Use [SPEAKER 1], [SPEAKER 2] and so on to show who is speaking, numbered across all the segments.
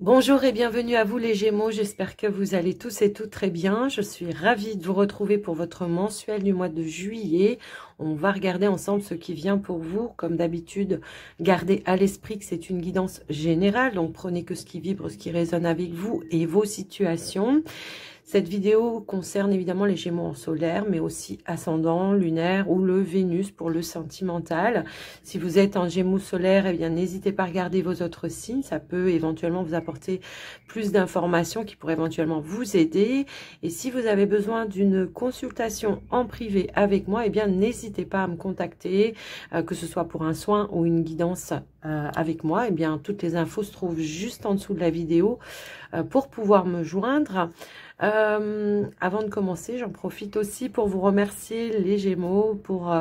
[SPEAKER 1] Bonjour et bienvenue à vous les Gémeaux, j'espère que vous allez tous et toutes très bien. Je suis ravie de vous retrouver pour votre mensuel du mois de juillet. On va regarder ensemble ce qui vient pour vous. Comme d'habitude, gardez à l'esprit que c'est une guidance générale, donc prenez que ce qui vibre, ce qui résonne avec vous et vos situations. Cette vidéo concerne évidemment les Gémeaux en solaire, mais aussi ascendant, lunaire ou le Vénus pour le sentimental. Si vous êtes en Gémeaux solaire, eh bien n'hésitez pas à regarder vos autres signes. Ça peut éventuellement vous apporter plus d'informations qui pourraient éventuellement vous aider. Et si vous avez besoin d'une consultation en privé avec moi, eh bien n'hésitez pas à me contacter, que ce soit pour un soin ou une guidance avec moi. Eh bien toutes les infos se trouvent juste en dessous de la vidéo pour pouvoir me joindre. Avant de commencer, j'en profite aussi pour vous remercier les Gémeaux pour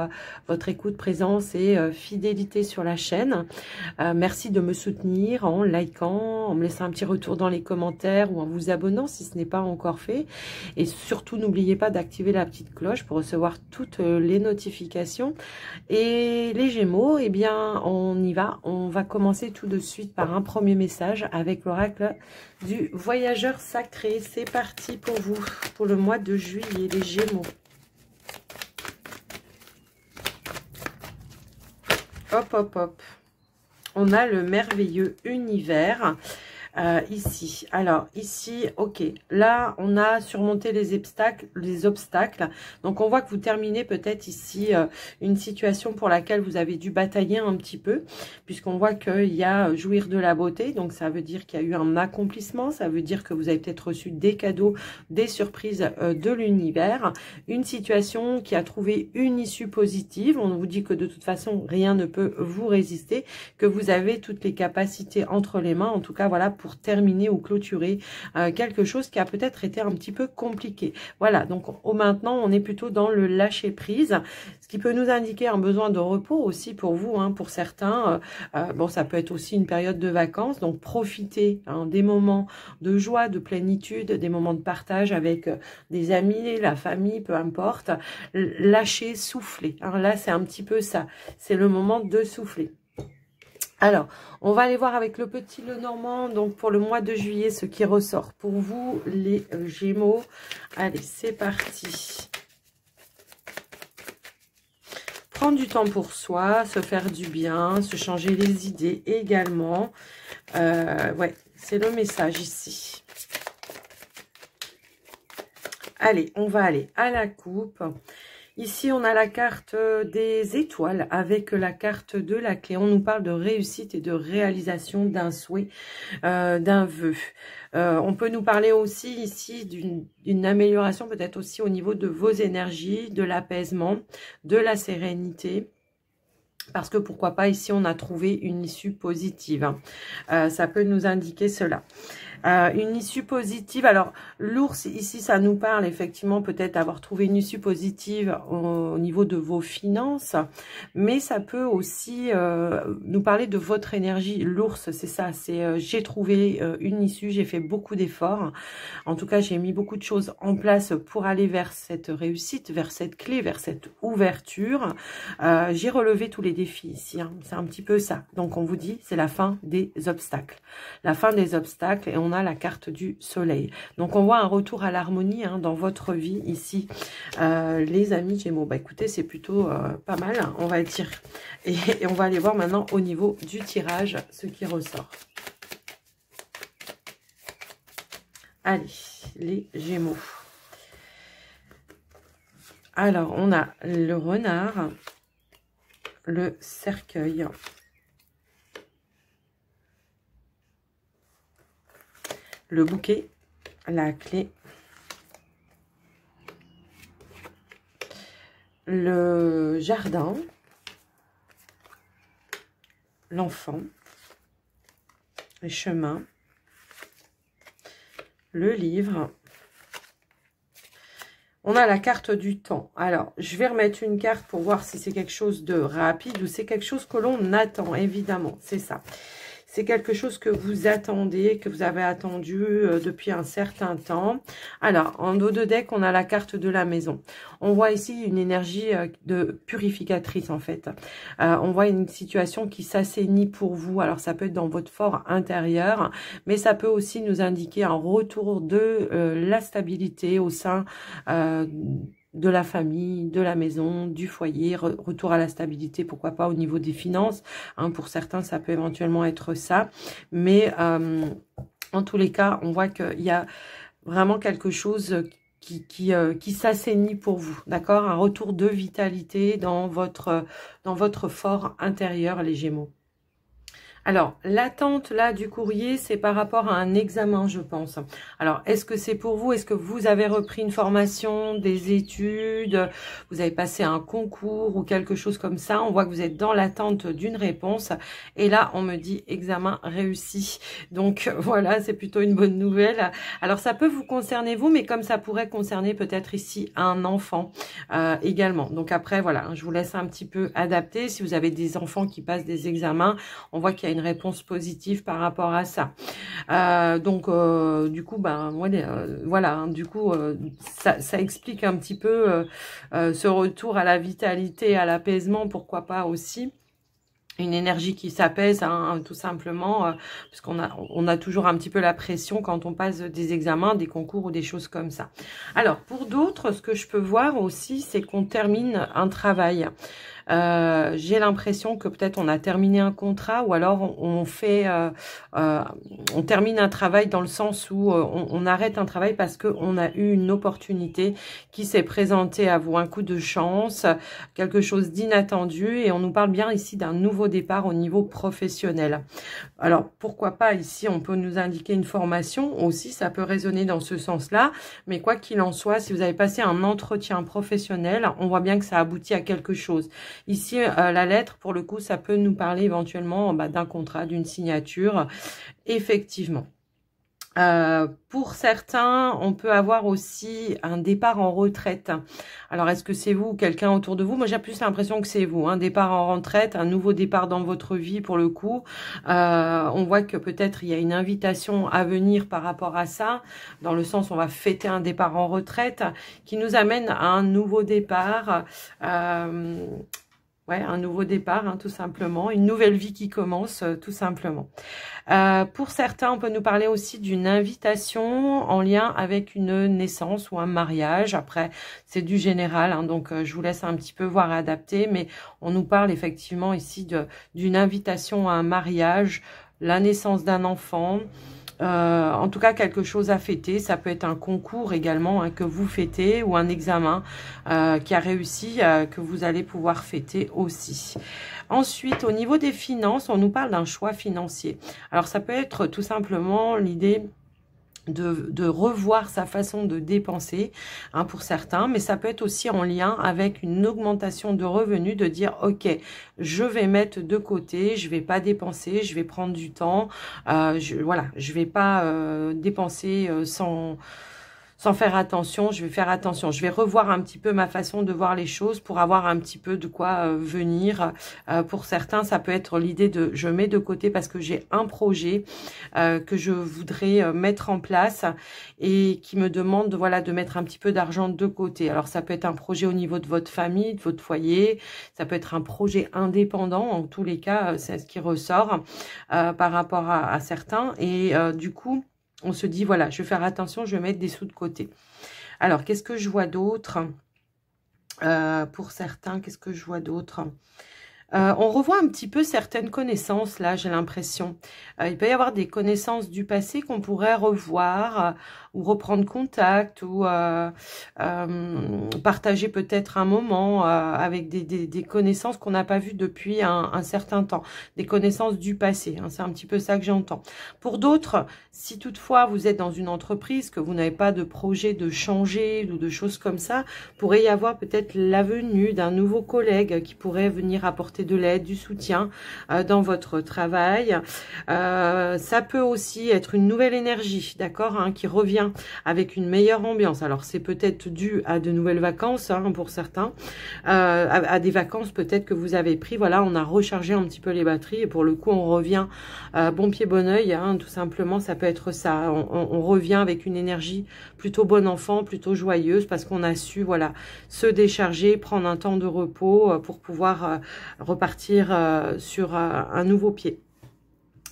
[SPEAKER 1] votre écoute, présence et fidélité sur la chaîne. Merci de me soutenir en likant, en me laissant un petit retour dans les commentaires ou en vous abonnant si ce n'est pas encore fait. Et surtout, n'oubliez pas d'activer la petite cloche pour recevoir toutes les notifications. Et les Gémeaux, eh bien, on y va. On va commencer tout de suite par un premier message avec l'oracle du voyageur sacré. C'est parti pour vous, pour le mois de juillet, les Gémeaux. Hop, hop, hop. On a le merveilleux univers. Ici, alors ici, ok, là on a surmonté les obstacles, donc on voit que vous terminez peut-être ici une situation pour laquelle vous avez dû batailler un petit peu, puisqu'on voit qu'il y a jouir de la beauté, donc ça veut dire qu'il y a eu un accomplissement, ça veut dire que vous avez peut-être reçu des cadeaux, des surprises de l'univers, une situation qui a trouvé une issue positive. On vous dit que de toute façon rien ne peut vous résister, que vous avez toutes les capacités entre les mains, en tout cas voilà, pour terminer ou clôturer quelque chose qui a peut-être été un petit peu compliqué. Voilà, donc maintenant on est plutôt dans le lâcher prise, ce qui peut nous indiquer un besoin de repos aussi pour vous, hein, pour certains. Bon, ça peut être aussi une période de vacances, donc profitez des moments de joie, de plénitude, des moments de partage avec des amis, la famille, peu importe. Lâcher, souffler, hein, là c'est un petit peu ça, c'est le moment de souffler. Alors, on va aller voir avec le petit Lenormand, donc pour le mois de juillet, ce qui ressort pour vous, les Gémeaux. Allez, c'est parti. Prendre du temps pour soi, se faire du bien, se changer les idées également. Ouais, c'est le message ici. Allez, on va aller à la coupe. Ici, on a la carte des étoiles avec la carte de la clé. On nous parle de réussite et de réalisation d'un souhait, d'un vœu. On peut nous parler aussi ici d'une amélioration peut-être aussi au niveau de vos énergies, de l'apaisement, de la sérénité. Parce que pourquoi pas, ici, on a trouvé une issue positive. Ça peut nous indiquer cela. Une issue positive. Alors, l'ours, ici, ça nous parle effectivement peut-être avoir trouvé une issue positive au niveau de vos finances. Mais ça peut aussi nous parler de votre énergie. L'ours, c'est ça. C'est j'ai trouvé une issue, j'ai fait beaucoup d'efforts. En tout cas, j'ai mis beaucoup de choses en place pour aller vers cette réussite, vers cette clé, vers cette ouverture. J'ai relevé tous les défis ici, hein. C'est un petit peu ça. Donc, on vous dit, c'est la fin des obstacles. La fin des obstacles, et on a la carte du soleil. Donc, on voit un retour à l'harmonie dans votre vie ici. Les amis Gémeaux, bah écoutez, c'est plutôt pas mal. On va dire et on va aller voir maintenant au niveau du tirage ce qui ressort. Allez, les Gémeaux. Alors, on a le renard, le cercueil, le bouquet, la clé, le jardin, l'enfant, les chemins, le livre. On a la carte du temps. Alors, je vais remettre une carte pour voir si c'est quelque chose de rapide ou c'est quelque chose que l'on attend, évidemment. C'est ça. C'est quelque chose que vous attendez, que vous avez attendu depuis un certain temps. Alors, en dos de deck, on a la carte de la maison. On voit ici une énergie de purificatrice, en fait. On voit une situation qui s'assainit pour vous. Alors, ça peut être dans votre fort intérieur, mais ça peut aussi nous indiquer un retour de la stabilité au sein de la famille, de la maison, du foyer, retour à la stabilité, pourquoi pas au niveau des finances. Hein, pour certains, ça peut éventuellement être ça. Mais en tous les cas, on voit qu'il y a vraiment quelque chose qui s'assainit pour vous, d'accord? Un retour de vitalité dans votre fort intérieur, les Gémeaux. Alors, l'attente là du courrier, c'est par rapport à un examen, je pense. Alors, est-ce que c'est pour vous? Est-ce que vous avez repris une formation, des études? Vous avez passé un concours ou quelque chose comme ça? On voit que vous êtes dans l'attente d'une réponse. Et là, on me dit examen réussi. Donc, voilà, c'est plutôt une bonne nouvelle. Alors, ça peut vous concerner vous, mais comme ça pourrait concerner peut-être ici un enfant également. Donc après, voilà, je vous laisse un petit peu adapter. Si vous avez des enfants qui passent des examens, on voit qu'il y a une réponse positive par rapport à ça. Du coup, ben voilà, hein, du coup, ça explique un petit peu ce retour à la vitalité, à l'apaisement, pourquoi pas aussi. Une énergie qui s'apaise, hein, tout simplement, parce qu'on a toujours un petit peu la pression quand on passe des examens, des concours ou des choses comme ça. Alors, pour d'autres, ce que je peux voir aussi, c'est qu'on termine un travail. J'ai l'impression que peut-être on a terminé un contrat ou alors on termine un travail dans le sens où on arrête un travail parce qu'on a eu une opportunité qui s'est présentée à vous, un coup de chance, quelque chose d'inattendu, et on nous parle bien ici d'un nouveau départ au niveau professionnel. Alors, pourquoi pas ici, on peut nous indiquer une formation aussi, ça peut résonner dans ce sens-là, mais quoi qu'il en soit, si vous avez passé un entretien professionnel, on voit bien que ça aboutit à quelque chose. Ici, la lettre, pour le coup, ça peut nous parler éventuellement d'un contrat, d'une signature, effectivement. Pour certains, on peut avoir aussi un départ en retraite. Alors, est-ce que c'est vous ou quelqu'un autour de vous? Moi, j'ai plus l'impression que c'est vous. Un départ en retraite, un nouveau départ dans votre vie pour le coup. On voit que peut-être il y a une invitation à venir par rapport à ça, dans le sens où on va fêter un départ en retraite qui nous amène à un nouveau départ. Ouais, un nouveau départ, hein, tout simplement. Une nouvelle vie qui commence, tout simplement. Pour certains, on peut nous parler aussi d'une invitation en lien avec une naissance ou un mariage. Après, c'est du général, hein, donc je vous laisse un petit peu voir et adapter. Mais on nous parle effectivement ici d'une invitation à un mariage, la naissance d'un enfant. En tout cas, quelque chose à fêter. Ça peut être un concours également hein, que vous fêtez ou un examen qui a réussi, que vous allez pouvoir fêter aussi. Ensuite, au niveau des finances, on nous parle d'un choix financier. Alors, ça peut être tout simplement l'idée de revoir sa façon de dépenser hein, pour certains, mais ça peut être aussi en lien avec une augmentation de revenus, de dire ok, je vais mettre de côté, je vais pas dépenser, je vais prendre du temps, voilà, je vais pas dépenser sans faire attention, je vais faire attention. Je vais revoir un petit peu ma façon de voir les choses pour avoir un petit peu de quoi venir. Pour certains, ça peut être l'idée de je mets de côté parce que j'ai un projet que je voudrais mettre en place et qui me demande voilà, de mettre un petit peu d'argent de côté. Alors, ça peut être un projet au niveau de votre famille, de votre foyer. Ça peut être un projet indépendant. En tous les cas, c'est ce qui ressort par rapport à certains. Et du coup, on se dit, voilà, je vais faire attention, je vais mettre des sous de côté. Alors, qu'est-ce que je vois d'autre pour certains, qu'est-ce que je vois d'autre on revoit un petit peu certaines connaissances, là, j'ai l'impression. Il peut y avoir des connaissances du passé qu'on pourrait revoir ou reprendre contact ou partager peut-être un moment avec des connaissances qu'on n'a pas vues depuis un certain temps. Des connaissances du passé, hein, c'est un petit peu ça que j'entends. Pour d'autres, si toutefois vous êtes dans une entreprise, que vous n'avez pas de projet de changer ou de choses comme ça, pourrait y avoir peut-être la venue d'un nouveau collègue qui pourrait venir apporter apporter de l'aide, du soutien dans votre travail. Ça peut aussi être une nouvelle énergie, d'accord, hein, qui revient avec une meilleure ambiance. Alors c'est peut-être dû à de nouvelles vacances, hein, pour certains, à des vacances peut-être que vous avez pris. Voilà, on a rechargé un petit peu les batteries et pour le coup on revient bon pied bon oeil, hein, tout simplement. Ça peut être ça, on revient avec une énergie plutôt bon enfant, plutôt joyeuse, parce qu'on a su, voilà, se décharger, prendre un temps de repos pour pouvoir repartir sur un nouveau pied.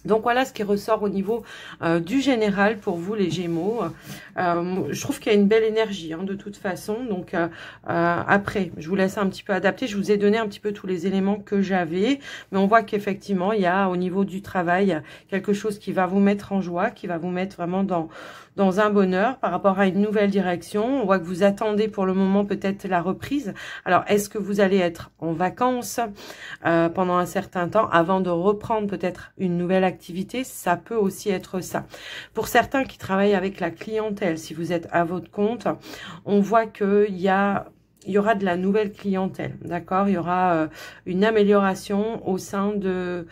[SPEAKER 1] Donc voilà ce qui ressort au niveau du général pour vous les Gémeaux. Je trouve qu'il y a une belle énergie, hein, de toute façon. Donc après, je vous laisse un petit peu adapter. Je vous ai donné un petit peu tous les éléments que j'avais. Mais on voit qu'effectivement, il y a au niveau du travail quelque chose qui va vous mettre en joie, qui va vous mettre vraiment dans un bonheur par rapport à une nouvelle direction. On voit que vous attendez pour le moment peut-être la reprise. Alors, est-ce que vous allez être en vacances pendant un certain temps avant de reprendre peut-être une nouvelle activité? Ça peut aussi être ça. Pour certains qui travaillent avec la clientèle, si vous êtes à votre compte, on voit qu'il y aura de la nouvelle clientèle, d'accord? Il y aura une amélioration au sein de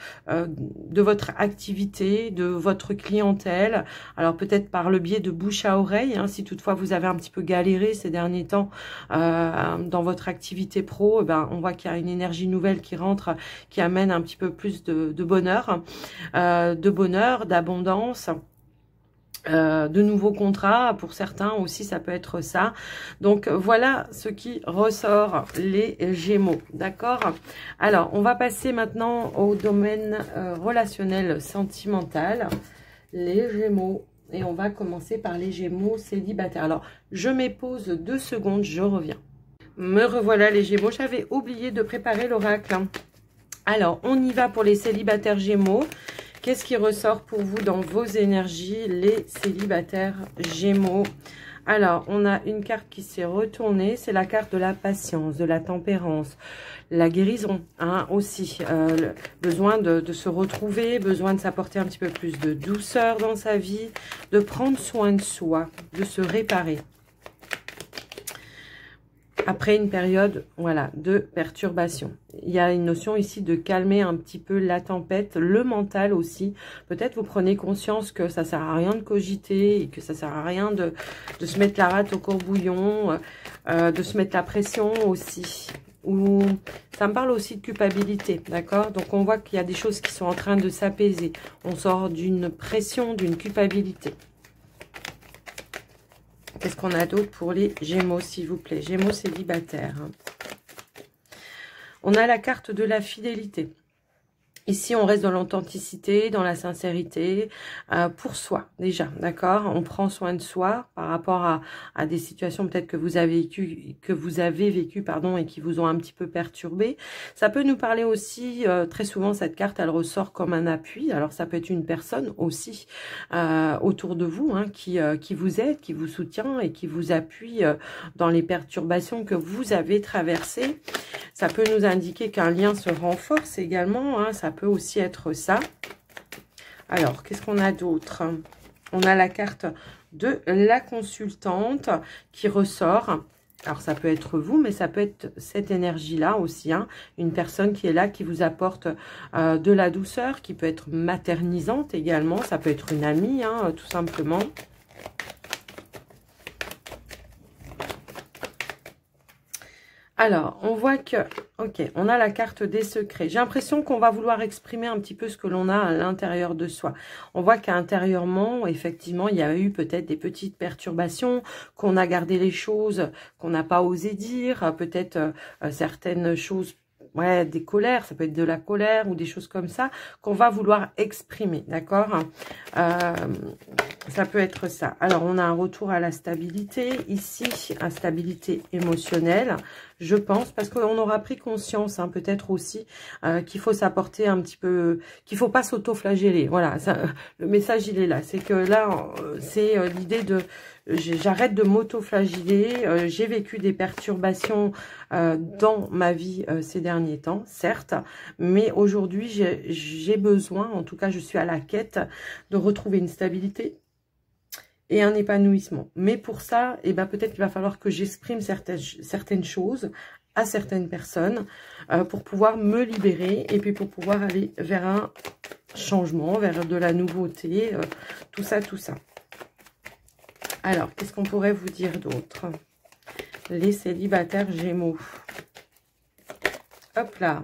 [SPEAKER 1] votre activité, de votre clientèle. Alors peut-être par le biais de bouche à oreille, hein, si toutefois vous avez un petit peu galéré ces derniers temps dans votre activité pro, ben, on voit qu'il y a une énergie nouvelle qui rentre, qui amène un petit peu plus de bonheur, d'abondance. De nouveaux contrats, pour certains aussi ça peut être ça. Donc voilà ce qui ressort les Gémeaux, d'accord? Alors on va passer maintenant au domaine relationnel sentimental, les Gémeaux, et on va commencer par les Gémeaux célibataires. Alors je m'épose 2 secondes, je reviens. Me revoilà les Gémeaux, j'avais oublié de préparer l'oracle. Alors on y va pour les célibataires Gémeaux. Qu'est-ce qui ressort pour vous dans vos énergies, les célibataires Gémeaux? Alors, on a une carte qui s'est retournée. C'est la carte de la patience, de la tempérance, la guérison, hein, aussi. Le besoin de se retrouver, besoin de s'apporter un petit peu plus de douceur dans sa vie, de prendre soin de soi, de se réparer. Après une période, voilà, de perturbation. Il y a une notion ici de calmer un petit peu la tempête, le mental aussi. Peut-être vous prenez conscience que ça sert à rien de cogiter et que ça sert à rien de se mettre la rate au courbouillon, de se mettre la pression aussi. Ou ça me parle aussi de culpabilité, d'accord? Donc on voit qu'il y a des choses qui sont en train de s'apaiser. On sort d'une pression, d'une culpabilité. Qu'est-ce qu'on a d'autre pour les Gémeaux, s'il vous plaît? Gémeaux célibataires. On a la carte de la fidélité. Ici, on reste dans l'authenticité, dans la sincérité, pour soi, déjà, d'accord? On prend soin de soi par rapport à des situations peut-être que vous avez vécu, pardon, et qui vous ont un petit peu perturbé. Ça peut nous parler aussi, très souvent, cette carte, elle ressort comme un appui. Alors, ça peut être une personne aussi autour de vous, hein, qui vous aide, qui vous soutient et qui vous appuie dans les perturbations que vous avez traversées. Ça peut nous indiquer qu'un lien se renforce également, hein, ça peut aussi être ça. Alors, qu'est-ce qu'on a d'autre? On a la carte de la consultante qui ressort. Alors, ça peut être vous, mais ça peut être cette énergie-là aussi, hein, une personne qui est là, qui vous apporte de la douceur, qui peut être maternisante également. Ça peut être une amie, hein, tout simplement. Alors, on voit que, ok, on a la carte des secrets. J'ai l'impression qu'on va vouloir exprimer un petit peu ce que l'on a à l'intérieur de soi. On voit qu'intérieurement, effectivement, il y a eu peut-être des petites perturbations, qu'on a gardé les choses, qu'on n'a pas osé dire, peut-être certaines choses, ouais, des colères, ça peut être de la colère ou des choses comme ça, qu'on va vouloir exprimer, d'accord? Ça peut être ça. Alors, on a un retour à la stabilité ici, instabilité émotionnelle, je pense, parce qu'on aura pris conscience, hein, peut-être aussi, qu'il faut s'apporter un petit peu, qu'il faut pas s'auto-flageller. Voilà, ça, le message, il est là. C'est que là, c'est l'idée de... J'arrête de m'auto-flageller. J'ai vécu des perturbations dans ma vie ces derniers temps, certes, mais aujourd'hui, j'ai besoin, en tout cas, je suis à la quête de retrouver une stabilité et un épanouissement. Mais pour ça, eh ben, peut-être qu'il va falloir que j'exprime certaines choses à certaines personnes pour pouvoir me libérer et puis pour pouvoir aller vers un changement, vers de la nouveauté, tout ça, tout ça. Alors, qu'est-ce qu'on pourrait vous dire d'autre? Les célibataires Gémeaux. Hop là.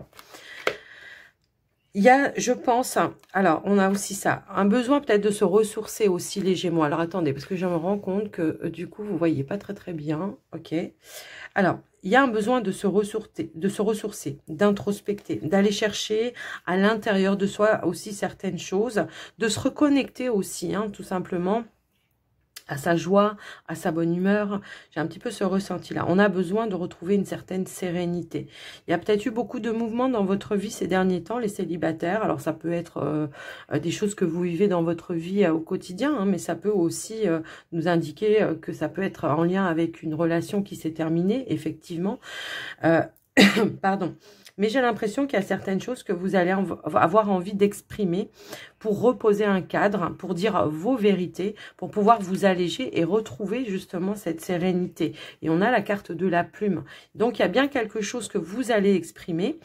[SPEAKER 1] Il y a, je pense, alors on a aussi ça, un besoin peut-être de se ressourcer aussi les Gémeaux. Alors attendez, parce que je me rends compte que du coup, vous voyez pas très très bien. Ok. Alors, il y a un besoin de se ressourcer, d'introspecter, d'aller chercher à l'intérieur de soi aussi certaines choses, de se reconnecter aussi, hein, tout simplement, à sa joie, à sa bonne humeur. J'ai un petit peu ce ressenti-là. On a besoin de retrouver une certaine sérénité. Il y a peut-être eu beaucoup de mouvements dans votre vie ces derniers temps, les célibataires. Alors, ça peut être des choses que vous vivez dans votre vie au quotidien, hein, mais ça peut aussi nous indiquer que ça peut être en lien avec une relation qui s'est terminée, effectivement. Pardon. Mais j'ai l'impression qu'il y a certaines choses que vous allez avoir envie d'exprimer pour reposer un cadre, pour dire vos vérités, pour pouvoir vous alléger et retrouver justement cette sérénité. Et on a la carte de la plume. Donc, il y a bien quelque chose que vous allez exprimer,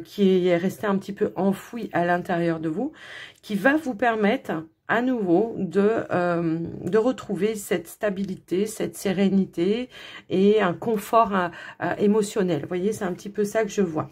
[SPEAKER 1] qui est resté un petit peu enfoui à l'intérieur de vous, qui va vous permettre à nouveau de retrouver cette stabilité, cette sérénité et un confort émotionnel. Vous voyez, c'est un petit peu ça que je vois.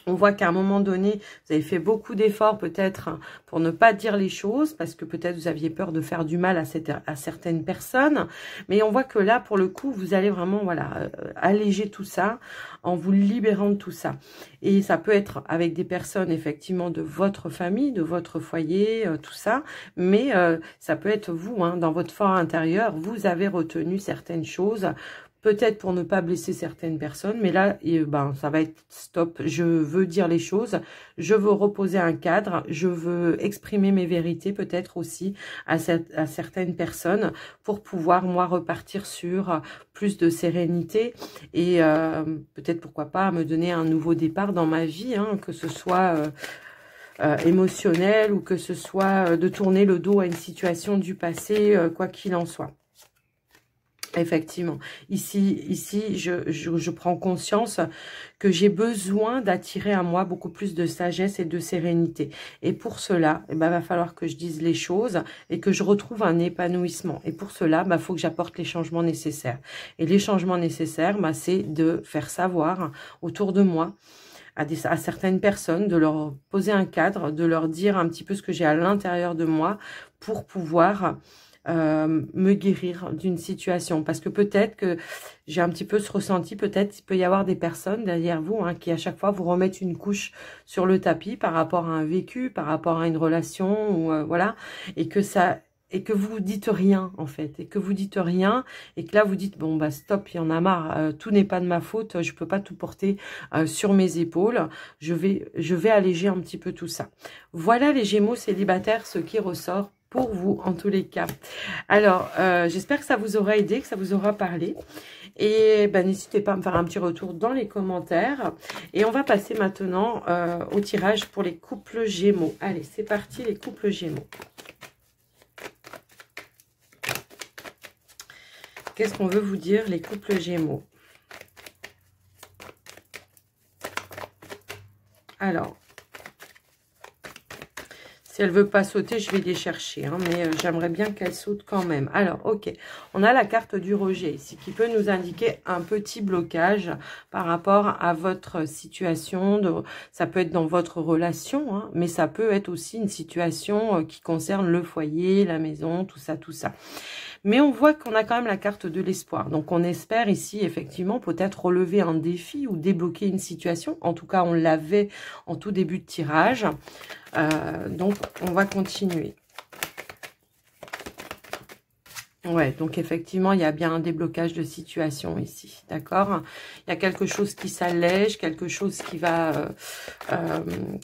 [SPEAKER 1] On voit qu'à un moment donné, vous avez fait beaucoup d'efforts peut-être pour ne pas dire les choses, parce que peut-être vous aviez peur de faire du mal à certaines personnes. Mais on voit que là, pour le coup, vous allez vraiment voilà, alléger tout ça en vous libérant de tout ça. Et ça peut être avec des personnes effectivement de votre famille, de votre foyer, tout ça. Mais ça peut être vous, hein, dans votre fort intérieur, vous avez retenu certaines choses. Peut-être pour ne pas blesser certaines personnes, mais là, ça va être stop. Je veux dire les choses, je veux reposer un cadre, je veux exprimer mes vérités peut-être aussi à certaines personnes pour pouvoir, moi, repartir sur plus de sérénité et peut-être, pourquoi pas, me donner un nouveau départ dans ma vie, hein, que ce soit émotionnel ou que ce soit de tourner le dos à une situation du passé, quoi qu'il en soit. Effectivement, ici je prends conscience que j'ai besoin d'attirer à moi beaucoup plus de sagesse et de sérénité. Et pour cela, va falloir que je dise les choses et que je retrouve un épanouissement. Et pour cela, faut que j'apporte les changements nécessaires. Et les changements nécessaires, c'est de faire savoir autour de moi, à certaines personnes, de leur poser un cadre, de leur dire un petit peu ce que j'ai à l'intérieur de moi pour pouvoir me guérir d'une situation, parce que peut-être que j'ai un petit peu ce ressenti, peut-être il peut y avoir des personnes derrière vous, hein, qui à chaque fois vous remettent une couche sur le tapis par rapport à un vécu, par rapport à une relation, ou voilà, et que vous dites rien en fait, et que vous dites rien, et que là vous dites bon stop, il y en a marre, tout n'est pas de ma faute, je peux pas tout porter sur mes épaules, je vais alléger un petit peu tout ça. Voilà les Gémeaux célibataires, ce qui ressort pour vous en tous les cas. Alors, j'espère que ça vous aura aidé, que ça vous aura parlé. Et n'hésitez pas à me faire un petit retour dans les commentaires. Et on va passer maintenant au tirage pour les couples Gémeaux. Allez, c'est parti les couples Gémeaux. Qu'est-ce qu'on veut vous dire les couples Gémeaux? Alors, si elle ne veut pas sauter, je vais les chercher, hein, mais j'aimerais bien qu'elle saute quand même. Alors, ok, on a la carte du rejet ici qui peut nous indiquer un petit blocage par rapport à votre situation. Ça peut être dans votre relation, hein, mais ça peut être aussi une situation qui concerne le foyer, la maison, tout ça, tout ça. Mais on voit qu'on a quand même la carte de l'espoir. Donc, on espère ici, effectivement, peut-être relever un défi ou débloquer une situation. En tout cas, on l'avait en tout début de tirage. Donc, on va continuer. Ouais, donc effectivement, il y a bien un déblocage de situation ici, d'accord? Il y a quelque chose qui s'allège, quelque chose qui va,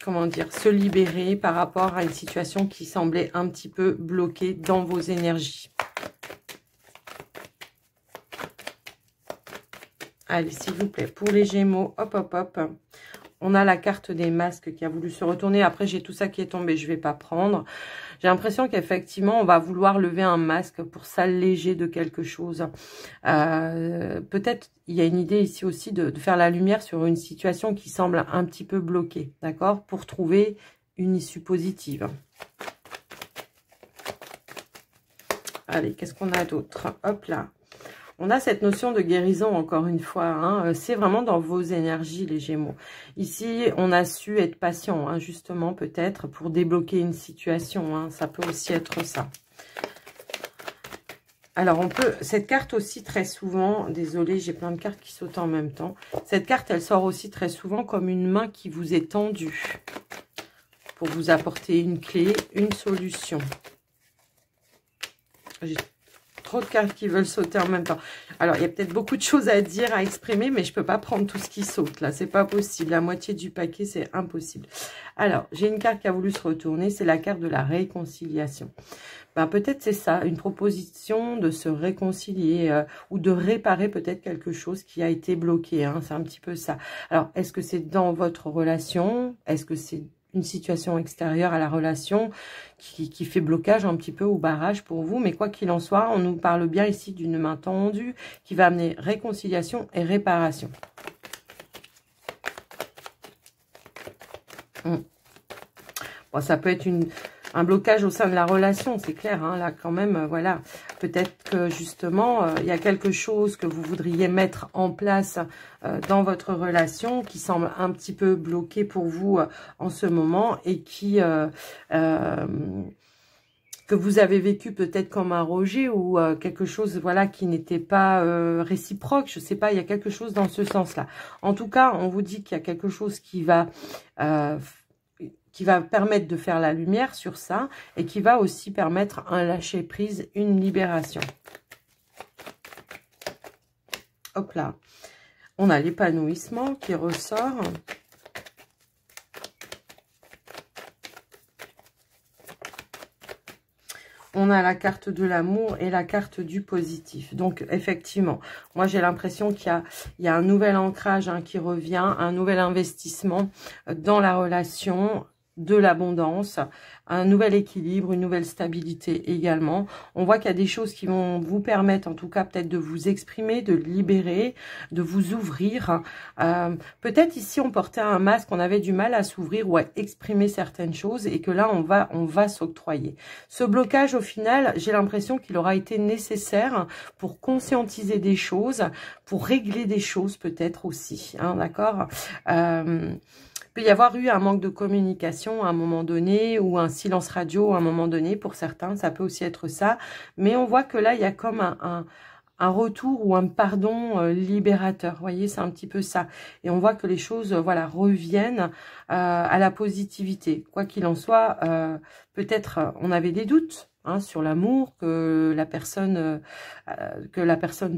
[SPEAKER 1] comment dire, se libérer par rapport à une situation qui semblait un petit peu bloquée dans vos énergies. Allez, s'il vous plaît, pour les Gémeaux, hop, hop, hop. On a la carte des masques qui a voulu se retourner. Après, j'ai tout ça qui est tombé, je ne vais pas prendre. J'ai l'impression qu'effectivement, on va vouloir lever un masque pour s'alléger de quelque chose. Peut-être, il y a une idée ici aussi de faire la lumière sur une situation qui semble un petit peu bloquée, d'accord? Pour trouver une issue positive. Allez, qu'est-ce qu'on a d'autre? Hop là. On a cette notion de guérison, encore une fois. Hein. C'est vraiment dans vos énergies, les Gémeaux. Ici, on a su être patient, hein, justement, peut-être, pour débloquer une situation. Hein. Ça peut aussi être ça. Alors, on peut... Cette carte aussi, très souvent... Désolée, j'ai plein de cartes qui sautent en même temps. Cette carte, elle sort aussi très souvent comme une main qui vous est tendue pour vous apporter une clé, une solution. J'ai trop de cartes qui veulent sauter en même temps. Alors, il y a peut-être beaucoup de choses à dire, à exprimer, mais je ne peux pas prendre tout ce qui saute, là. C'est pas possible. La moitié du paquet, c'est impossible. Alors, j'ai une carte qui a voulu se retourner. C'est la carte de la réconciliation. Ben, peut-être c'est ça, une proposition de se réconcilier ou de réparer peut-être quelque chose qui a été bloqué. Hein, c'est un petit peu ça. Alors, est-ce que c'est dans votre relation? Est-ce que c'est une situation extérieure à la relation qui fait blocage un petit peu ou barrage pour vous? Mais quoi qu'il en soit, on nous parle bien ici d'une main tendue qui va amener réconciliation et réparation. Bon, ça peut être un blocage au sein de la relation, c'est clair, hein, là quand même, voilà. Peut-être que justement, il y a quelque chose que vous voudriez mettre en place dans votre relation qui semble un petit peu bloqué pour vous en ce moment et qui... que vous avez vécu peut-être comme un rejet ou quelque chose voilà qui n'était pas réciproque, je sais pas, il y a quelque chose dans ce sens-là. En tout cas, on vous dit qu'il y a quelque chose qui va permettre de faire la lumière sur ça et qui va aussi permettre un lâcher-prise, une libération. Hop là. On a l'épanouissement qui ressort. On a la carte de l'amour et la carte du positif. Donc, effectivement, moi, j'ai l'impression qu'il y a un nouvel ancrage hein, qui revient, un nouvel investissement dans la relation, de l'abondance, un nouvel équilibre, une nouvelle stabilité également. On voit qu'il y a des choses qui vont vous permettre, en tout cas, peut-être de vous exprimer, de libérer, de vous ouvrir. Peut-être ici, on portait un masque, on avait du mal à s'ouvrir ou à exprimer certaines choses et que là, on va s'octroyer. Ce blocage, au final, j'ai l'impression qu'il aura été nécessaire pour conscientiser des choses, pour régler des choses peut-être aussi, hein, d'accord ? Il peut y avoir eu un manque de communication à un moment donné ou un silence radio à un moment donné pour certains, ça peut aussi être ça. Mais on voit que là, il y a comme un retour ou un pardon libérateur. Vous voyez, c'est un petit peu ça. Et on voit que les choses voilà, reviennent à la positivité. Quoi qu'il en soit, peut-être on avait des doutes. Hein, sur l'amour que la personne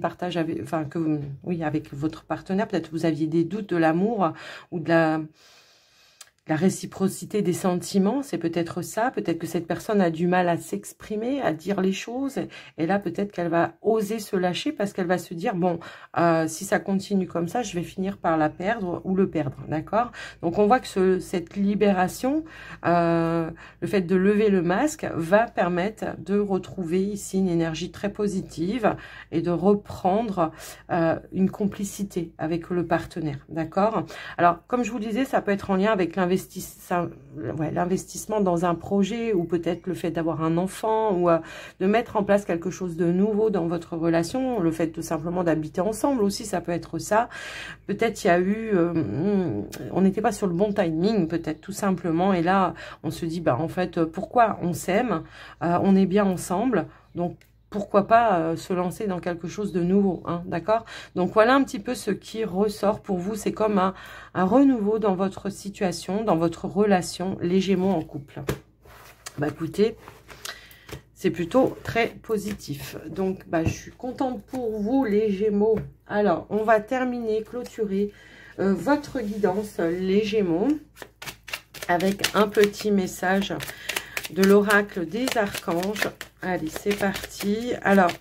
[SPEAKER 1] partage avec, enfin oui, avec votre partenaire. Peut-être vous aviez des doutes de l'amour ou de la réciprocité des sentiments, c'est peut-être ça. Peut-être que cette personne a du mal à s'exprimer, à dire les choses. Et là, peut-être qu'elle va oser se lâcher parce qu'elle va se dire, bon, si ça continue comme ça, je vais finir par la perdre ou le perdre, d'accord? Donc, on voit que cette libération, le fait de lever le masque, va permettre de retrouver ici une énergie très positive et de reprendre une complicité avec le partenaire, d'accord? Alors, comme je vous disais, ça peut être en lien avec l'investissement dans un projet ou peut-être le fait d'avoir un enfant ou de mettre en place quelque chose de nouveau dans votre relation, le fait tout simplement d'habiter ensemble aussi, ça peut être ça. Peut-être il y a eu, on n'était pas sur le bon timing, peut-être tout simplement, et là on se dit, bah en fait, pourquoi on s'aime, on est bien ensemble, donc pourquoi pas se lancer dans quelque chose de nouveau, hein, d'accord? Donc voilà un petit peu ce qui ressort pour vous, c'est comme un renouveau dans votre situation, dans votre relation, les Gémeaux en couple. Bah écoutez, c'est plutôt très positif. Donc bah, je suis contente pour vous les Gémeaux. Alors on va terminer, clôturer votre guidance les Gémeaux avec un petit message de l'oracle des archanges. Allez, c'est parti. Alors,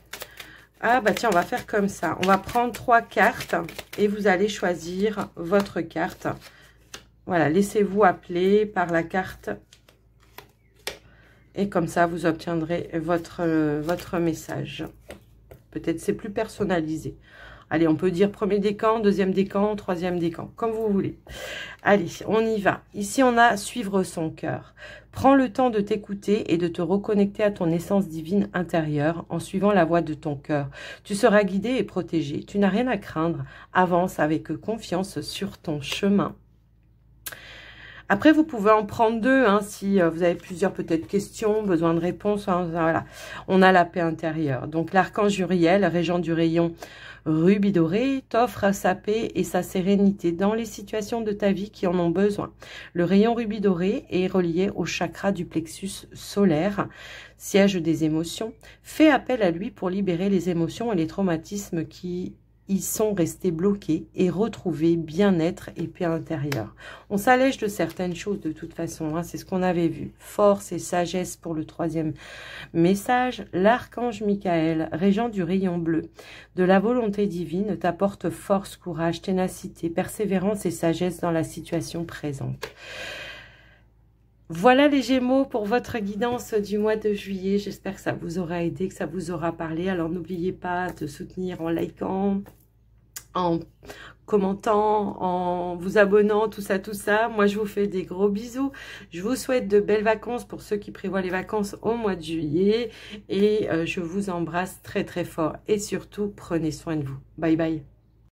[SPEAKER 1] ah bah tiens, on va faire comme ça. On va prendre 3 cartes et vous allez choisir votre carte. Voilà, laissez-vous appeler par la carte Et comme ça, vous obtiendrez votre message. Peut-être c'est plus personnalisé. Allez, on peut dire premier décan, deuxième décan, troisième décan, comme vous voulez. Allez, on y va. Ici, on a suivre son cœur. Prends le temps de t'écouter et de te reconnecter à ton essence divine intérieure en suivant la voie de ton cœur. Tu seras guidé et protégé. Tu n'as rien à craindre. Avance avec confiance sur ton chemin. Après, vous pouvez en prendre deux, hein, si vous avez plusieurs peut-être questions, besoin de réponses. Hein, voilà. On a la paix intérieure. Donc, l'archange Uriel, régent du rayon rubis doré, t'offre sa paix et sa sérénité dans les situations de ta vie qui en ont besoin. Le rayon rubis doré est relié au chakra du plexus solaire, siège des émotions. Fais appel à lui pour libérer les émotions et les traumatismes qui y sont restés bloqués et retrouver bien-être et paix intérieure. On s'allège de certaines choses de toute façon, hein, c'est ce qu'on avait vu. Force et sagesse pour le troisième message. L'archange Michael, régent du rayon bleu, de la volonté divine, t'apporte force, courage, ténacité, persévérance et sagesse dans la situation présente. Voilà les Gémeaux pour votre guidance du mois de juillet. J'espère que ça vous aura aidé, que ça vous aura parlé. Alors n'oubliez pas de soutenir en likant, en commentant, en vous abonnant, tout ça, tout ça. Moi, je vous fais des gros bisous. Je vous souhaite de belles vacances pour ceux qui prévoient les vacances au mois de juillet. Et je vous embrasse très, très fort. Et surtout, prenez soin de vous. Bye, bye.